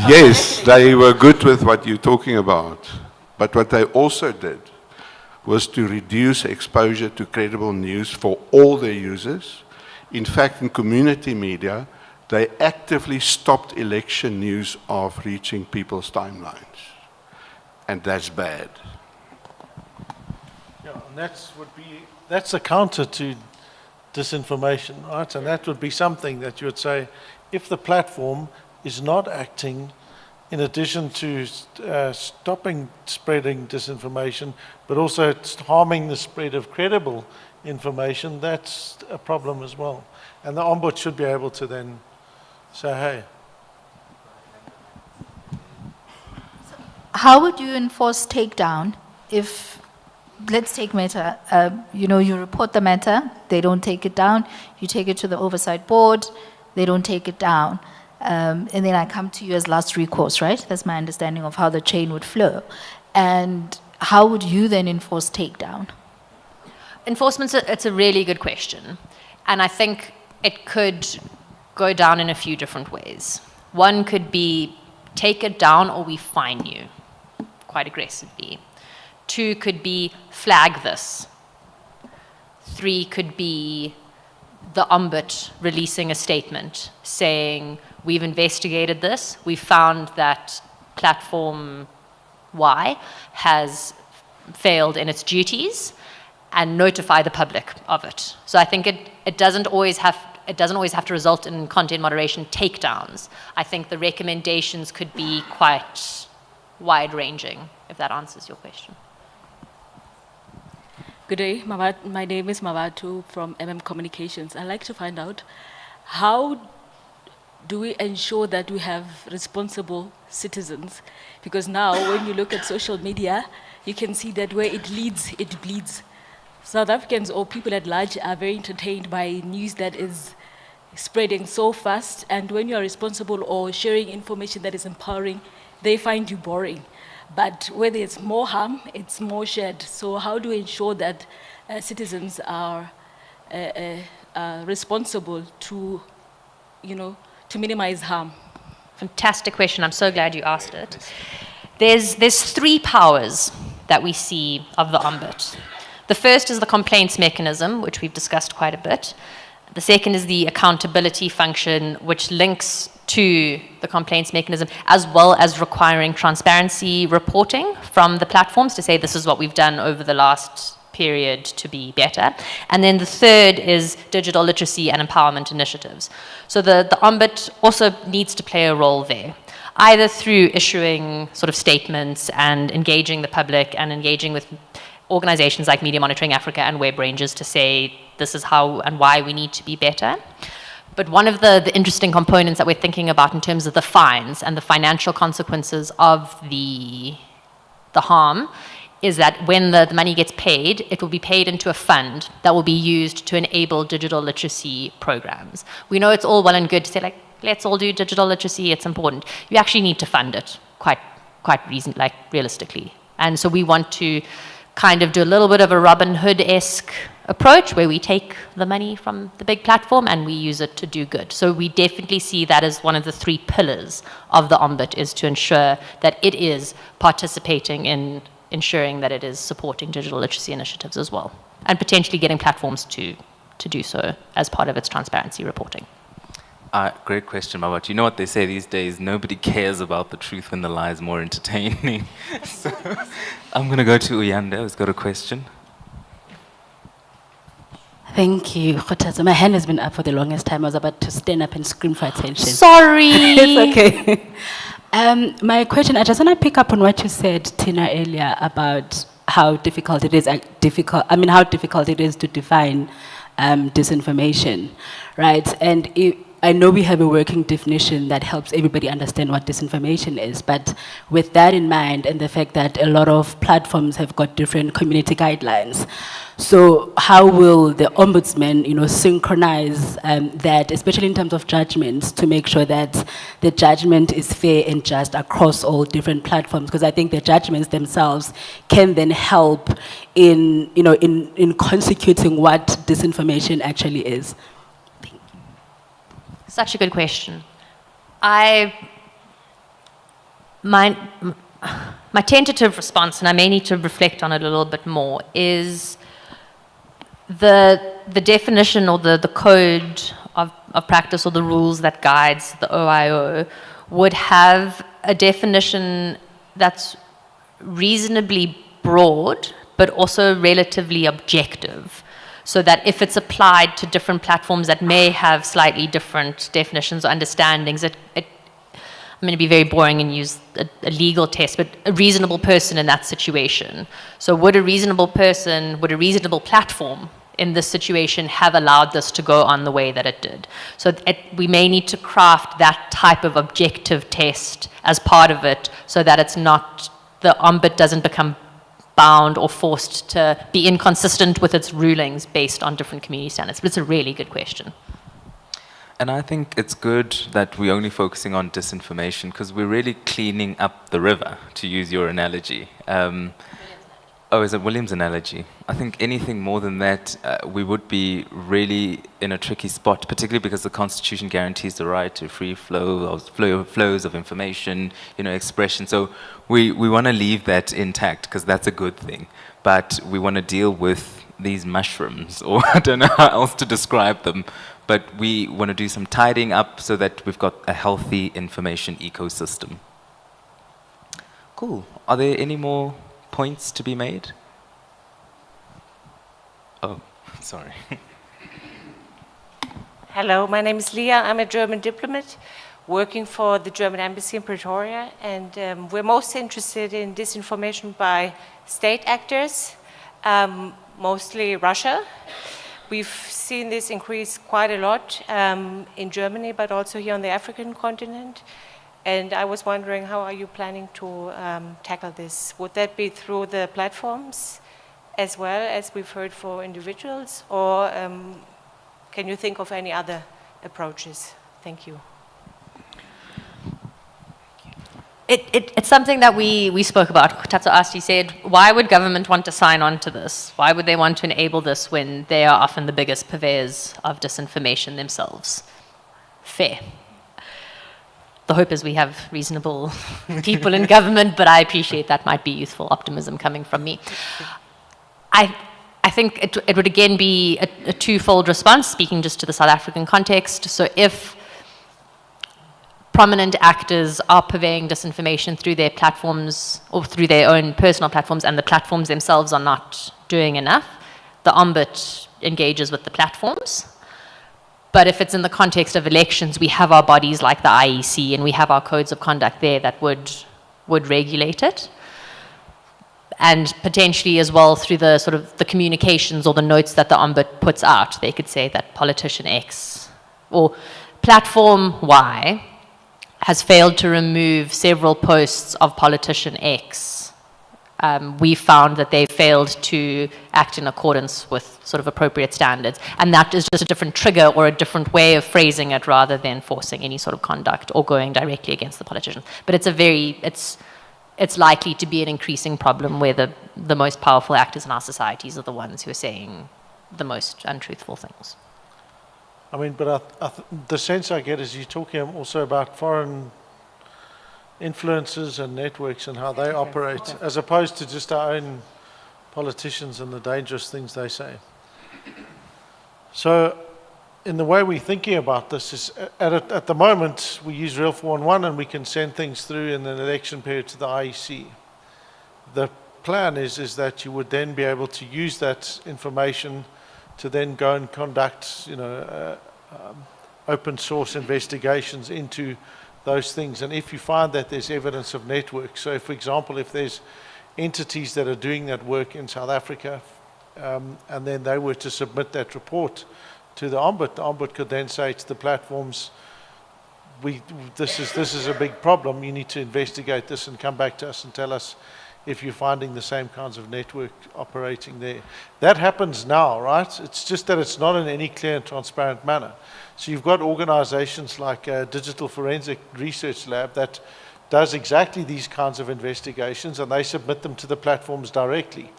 Yes, they were good with what you're talking about, but what they also did was to reduce exposure to credible news for all their users. In fact, in community media, they actively stopped election news of reaching people's timelines, and that's bad. Yeah, and that's a counter to disinformation, right? And that would be something that you would say, if the platform is not acting in addition to stopping spreading disinformation, but also harming the spread of credible information, that's a problem as well. And the Ombud should be able to then say, hey. how would you enforce takedown if, let's take Meta, you report the matter, they don't take it down, you take it to the oversight board, they don't take it down, and then I come to you as last recourse, right? That's my understanding of how the chain would flow. And how would you then enforce takedown? Enforcement, it's a really good question. And I think it could go down in a few different ways. One could be take it down or we fine you, quite aggressively. 2 could be flag this. 3 could be the Ombud releasing a statement saying, we've investigated this, we found that platform Y has failed in its duties, and notify the public of it. So I think it doesn't always have to result in content moderation takedowns. I think the recommendations could be quite wide-ranging, if that answers your question. Good day. My name is Mavatu from Communications. I'd like to find out, how do we ensure that we have responsible citizens? Because now when you look at social media, you can see that where it leads, it bleeds. South Africans or people at large are very entertained by news that is spreading so fast, and when you are responsible or sharing information that is empowering, they find you boring. But where there's more harm, it's more shared. So how do we ensure that citizens are responsible to, to minimize harm? Fantastic question. I'm so glad you asked it. There's 3 powers that we see of the Ombud. The first is the complaints mechanism, which we've discussed quite a bit. The second is the accountability function, which links to the complaints mechanism, as well as requiring transparency reporting from the platforms to say this is what we've done over the last period to be better. And then the third is digital literacy and empowerment initiatives. So the Ombud also needs to play a role there, either through issuing sort of statements and engaging the public and engaging with organizations like Media Monitoring Africa and Web Rangers to say this is how and why we need to be better. But one of the interesting components that we're thinking about in terms of the fines and the financial consequences of the harm is that when the money gets paid, it will be paid into a fund that will be used to enable digital literacy programs. We know it's all well and good to say, like, let's all do digital literacy, it's important. You actually need to fund it quite realistically. And so we want to kind of do a little bit of a Robin Hood-esque approach where we take the money from the big platform and we use it to do good. So we definitely see that as one of the 3 pillars of the Ombud, is to ensure that it is participating in ensuring that it is supporting digital literacy initiatives as well, and potentially getting platforms to do so as part of its transparency reporting. Great question, Mabatu. You know what they say these days? Nobody cares about the truth when the lie is more entertaining. So I'm going to go to Uyanda, who's got a question. Thank you, Khotazo. My hand has been up for the longest time. I was about to stand up and scream for attention. Sorry. It's okay. My question, I just want to pick up on what you said, Tina, earlier about how difficult it is, how difficult it is to define disinformation, right? And I know we have a working definition that helps everybody understand what disinformation is, but with that in mind and the fact that a lot of platforms have got different community guidelines, so how will the ombudsman, synchronize that, especially in terms of judgments, to make sure that the judgment is fair and just across all different platforms? Because I think the judgments themselves can then help in consecuting what disinformation actually is. Such a good question. My tentative response, and I may need to reflect on it a little bit more, is the definition or the code of practice or the rules that guides the OIO would have a definition that's reasonably broad, but also relatively objective. So that if it's applied to different platforms that may have slightly different definitions or understandings, I'm going to be very boring and use a legal test, but a reasonable person in that situation. So would a reasonable platform in this situation have allowed this to go on the way that it did? So we may need to craft that type of objective test as part of it so that it's not the Ombud doesn't become bound or forced to be inconsistent with its rulings based on different community standards. But it's a really good question. And I think it's good that we're only focusing on disinformation because we're really cleaning up the river, to use your analogy. Oh, is it William's analogy? I think anything more than that, we would be really in a tricky spot, particularly because the Constitution guarantees the right to free flows of information, expression. So we want to leave that intact because that's a good thing. But we want to deal with these mushrooms, or I don't know how else to describe them. But we want to do some tidying up so that we've got a healthy information ecosystem. Cool. Are there any more points to be made? Oh, sorry. Hello, my name is Leah. I'm a German diplomat working for the German embassy in Pretoria, and we're most interested in disinformation by state actors, mostly Russia. We've seen this increase quite a lot in Germany, but also here on the African continent. And I was wondering, how are you planning to tackle this? Would that be through the platforms as well as we've heard for individuals? Or can you think of any other approaches? Thank you. It's something that we spoke about. Tatsu asked, he said, why would government want to sign on to this? Why would they want to enable this when they are often the biggest purveyors of disinformation themselves? Fair. The hope is we have reasonable people in government, but I appreciate that might be youthful optimism coming from me. I think it would again be a twofold response, speaking just to the South African context. So if prominent actors are purveying disinformation through their platforms or through their own personal platforms, and the platforms themselves are not doing enough, the Ombud engages with the platforms. But if it's in the context of elections, we have our bodies like the IEC, and we have our codes of conduct there that would regulate it. And potentially as well through the sort of the communications or the notes that the Ombud puts out, they could say that politician X or platform Y has failed to remove several posts of politician X. We found that they failed to act in accordance with sort of appropriate standards. And that is just a different trigger or a different way of phrasing it rather than forcing any sort of conduct or going directly against the politician. But it's likely to be an increasing problem where the most powerful actors in our societies are the ones who are saying the most untruthful things. I mean, but the sense I get is you're talking also about foreign influences and networks and how they operate, as opposed to just our own politicians and the dangerous things they say. So in the way we're thinking about this is, at the moment, we use Real 411 and we can send things through in an election period to the IEC. The plan is that you would then be able to use that information to then go and conduct, open source investigations into those things. And if you find that there's evidence of networks, so for example, if there's entities that are doing that work in South Africa, and then they were to submit that report to the Ombud could then say to the platforms, this is a big problem, you need to investigate this and come back to us and tell us if you're finding the same kinds of network operating there. That happens now, right? It's just that it's not in any clear and transparent manner. So you've got organizations like Digital Forensic Research Lab that does exactly these kinds of investigations, and they submit them to the platforms directly.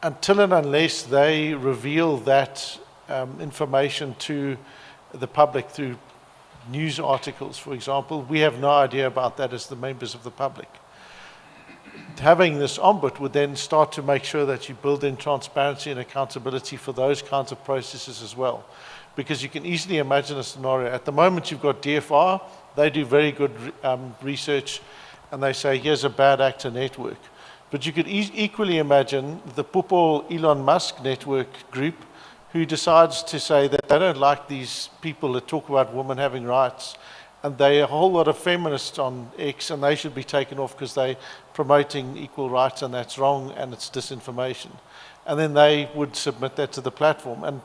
Until and unless they reveal that information to the public through news articles, for example, we have no idea about that as the members of the public. Having this Ombud would then start to make sure that you build in transparency and accountability for those kinds of processes as well. Because you can easily imagine a scenario. At the moment, you've got DFR. They do very good research, and they say, here's a bad actor network. But you could equally imagine the Pupo Elon Musk network group who decides to say that they don't like these people that talk about women having rights, and they're a whole lot of feminists on X, and they should be taken off because they're promoting equal rights, and that's wrong, and it's disinformation. And then they would submit that to the platform. And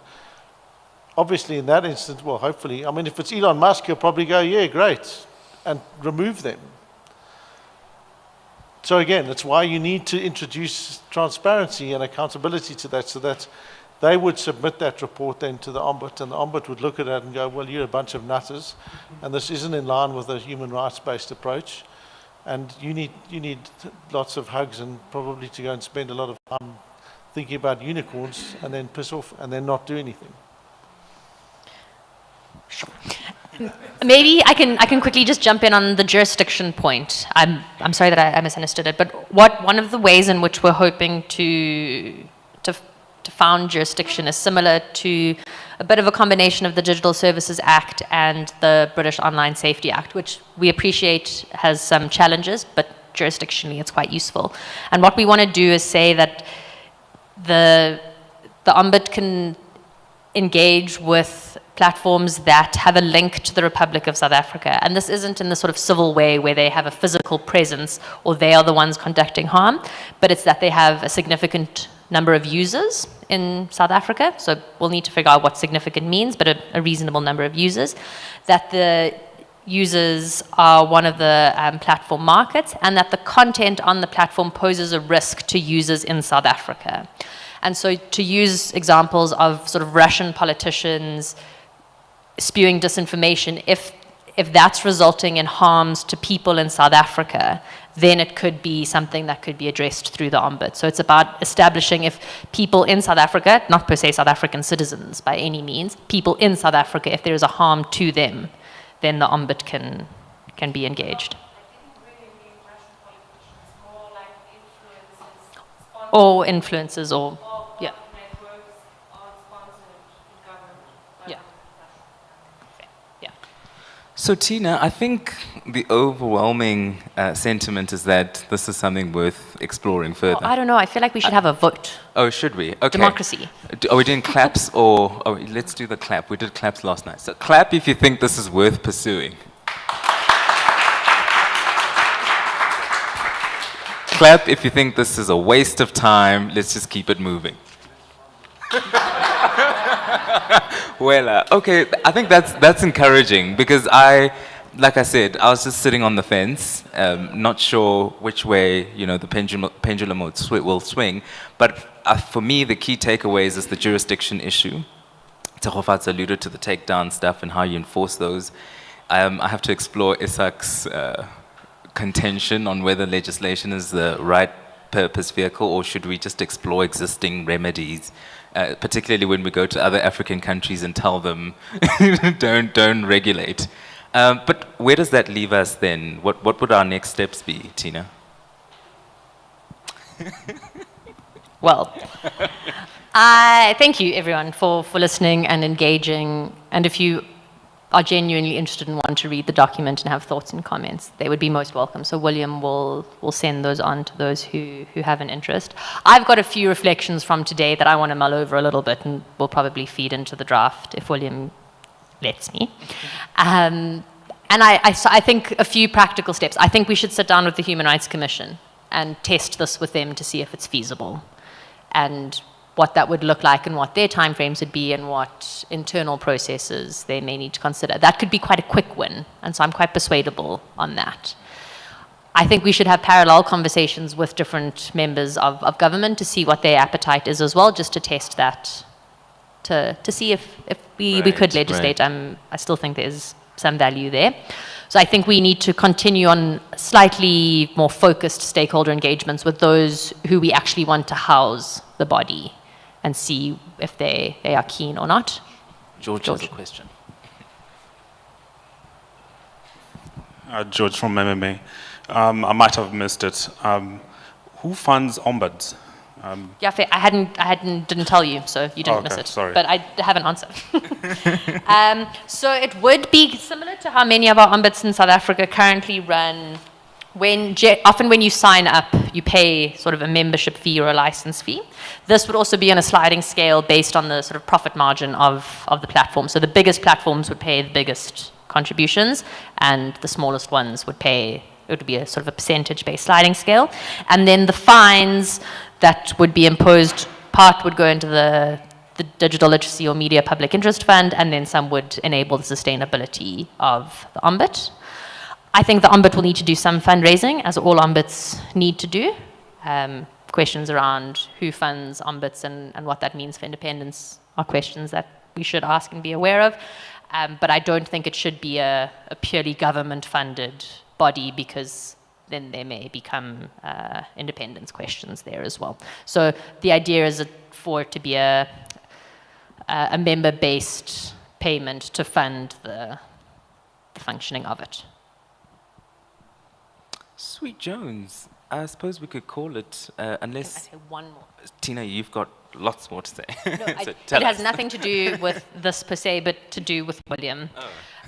obviously in that instance, well, hopefully, I mean, if it's Elon Musk, he'll probably go, yeah, great, and remove them. So again, that's why you need to introduce transparency and accountability to that, so that they would submit that report then to the Ombud, and the Ombud would look at it and go, well, you're a bunch of nutters, and this isn't in line with a human rights-based approach, and you need lots of hugs and probably to go and spend a lot of time thinking about unicorns and then piss off and then not do anything. Maybe I can quickly just jump in on the jurisdiction point. I'm sorry that I misunderstood it, but one of the ways in which we're hoping to found jurisdiction is similar to a bit of a combination of the Digital Services Act and the British Online Safety Act, which we appreciate has some challenges, but jurisdictionally it's quite useful. And what we want to do is say that the Ombud can engage with platforms that have a link to the Republic of South Africa. And this isn't in the sort of civil way where they have a physical presence or they are the ones conducting harm, but it's that they have a significant number of users in South Africa. So we'll need to figure out what significant means, but a reasonable number of users. That the users are one of the platform markets, and that the content on the platform poses a risk to users in South Africa. And so to use examples of sort of Russian politicians spewing disinformation, if that's resulting in harms to people in South Africa, then it could be something that could be addressed through the Ombud. So it's about establishing if people in South Africa, not per se South African citizens by any means, people in South Africa, if there is a harm to them, then the Ombud can be engaged. Or influencers, or yeah. So Tina, I think the overwhelming sentiment is that this is something worth exploring further. Well, I don't know. I feel like we should have a vote. Oh, should we? Okay. Democracy. Are we doing claps or... Oh, let's do the clap. We did claps last night. So clap if you think this is worth pursuing. Clap if you think this is a waste of time. Let's just keep it moving. Well, okay, I think that's encouraging because like I said, I was just sitting on the fence, not sure which way the pendulum will swing. But for me, the key takeaways is the jurisdiction issue. Tehofat's alluded to the takedown stuff and how you enforce those. I have to explore Isak's contention on whether legislation is the right purpose vehicle or should we just explore existing remedies. Particularly when we go to other African countries and tell them, don't regulate. But where does that leave us then? What would our next steps be, Tina? Well, I thank you everyone for listening and engaging. And if you are genuinely interested and want to read the document and have thoughts and comments, they would be most welcome. So William will send those on to those who have an interest. I've got a few reflections from today that I want to mull over a little bit and will probably feed into the draft if William lets me. And I think a few practical steps. I think we should sit down with the Human Rights Commission and test this with them to see if it's feasible and what that would look like and what their timeframes would be and what internal processes they may need to consider. That could be quite a quick win, and so I'm quite persuadable on that. I think we should have parallel conversations with different members of government to see what their appetite is as well, just to test that, to see if we could legislate. Right. I still think there's some value there. So I think we need to continue on slightly more focused stakeholder engagements with those who we actually want to house the body and see if they are keen or not. George has a question. George from MMA. I might have missed it. Who funds ombuds? Yeah, didn't tell you, so you didn't miss it. Sorry. But I have an answer. So it would be similar to how many of our ombuds in South Africa currently run. Often when you sign up, you pay sort of a membership fee or a license fee. This would also be on a sliding scale based on the sort of profit margin of the platform. So the biggest platforms would pay the biggest contributions, and the smallest ones would pay, it would be a sort of a percentage-based sliding scale. And then the fines that would be imposed, part would go into the Digital Literacy or Media Public Interest Fund, and then some would enable the sustainability of the Ombud. I think the Ombud will need to do some fundraising, as all Ombuds need to do. Questions around who funds Ombuds and what that means for independence are questions that we should ask and be aware of. But I don't think it should be a purely government-funded body, because then there may become independence questions there as well. So the idea is for it to be a member-based payment to fund the functioning of it. Sweet Jones. I suppose we could call it, unless... I say one more. Tina, you've got lots more to say. No, So it tell has us. nothing to do with this per se, but to do with William.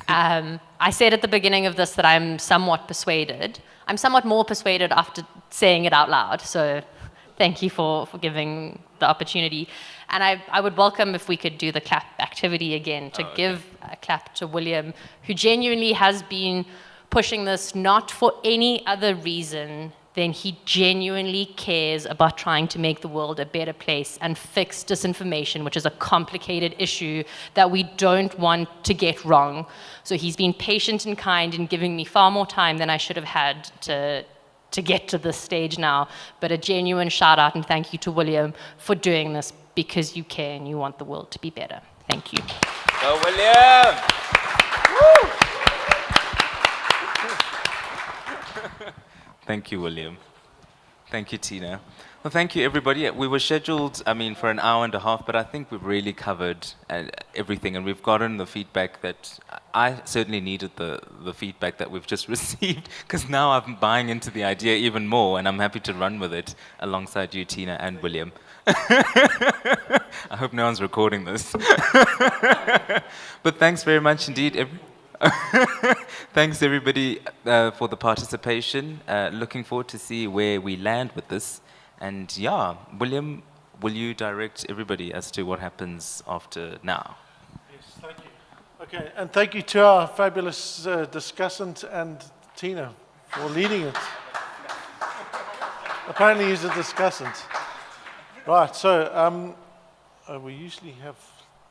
I said at the beginning of this that I'm somewhat persuaded. I'm somewhat more persuaded after saying it out loud, so thank you for giving the opportunity. And I would welcome if we could do the clap activity again to give a clap to William, who genuinely has been pushing this not for any other reason than he genuinely cares about trying to make the world a better place and fix disinformation, which is a complicated issue that we don't want to get wrong. So he's been patient and kind in giving me far more time than I should have had to get to this stage now. But a genuine shout out and thank you to William for doing this, because you care and you want the world to be better. Thank you. Go, William! Woo! Thank you, William. Thank you, Tina. Well, thank you, everybody. We were scheduled, for an hour and a half, but I think we've really covered everything, and we've gotten the feedback that I certainly needed the feedback that we've just received, because now I'm buying into the idea even more, and I'm happy to run with it alongside you, Tina and William. I hope no one's recording this. But thanks very much indeed. Thanks everybody for the participation. Looking forward to see where we land with this. And yeah, William, will you direct everybody as to what happens after now? Yes, thank you. Okay, and thank you to our fabulous discussant and Tina for leading it. Apparently he's a discussant. Right, so we usually have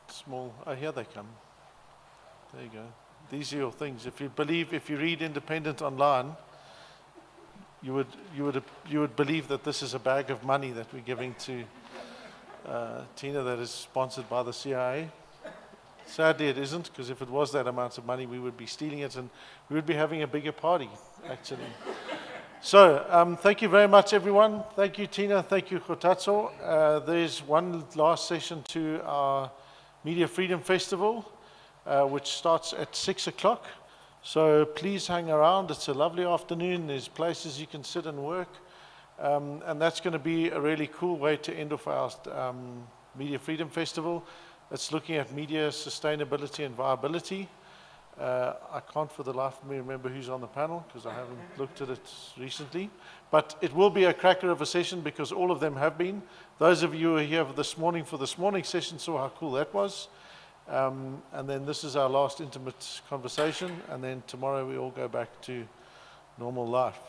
small, here they come. There you go. These are your things. If you read Independent online, you would believe that this is a bag of money that we're giving to Tina that is sponsored by the CIA. Sadly, it isn't, because if it was that amount of money, we would be stealing it and we would be having a bigger party, actually. So, thank you very much, everyone. Thank you, Tina. Thank you, Kotatso. There's one last session to our Media Freedom Festival, which starts at 6 o'clock. So please hang around. It's a lovely afternoon. There's places you can sit and work. And that's going to be a really cool way to end off our Media Freedom Festival. It's looking at media sustainability and viability. I can't for the life of me remember who's on the panel, because I haven't looked at it recently. But it will be a cracker of a session, because all of them have been. Those of you who are here this morning for this morning's session saw how cool that was. And then this is our last intimate conversation, and then tomorrow we all go back to normal life.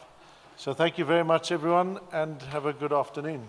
So thank you very much, everyone, and have a good afternoon.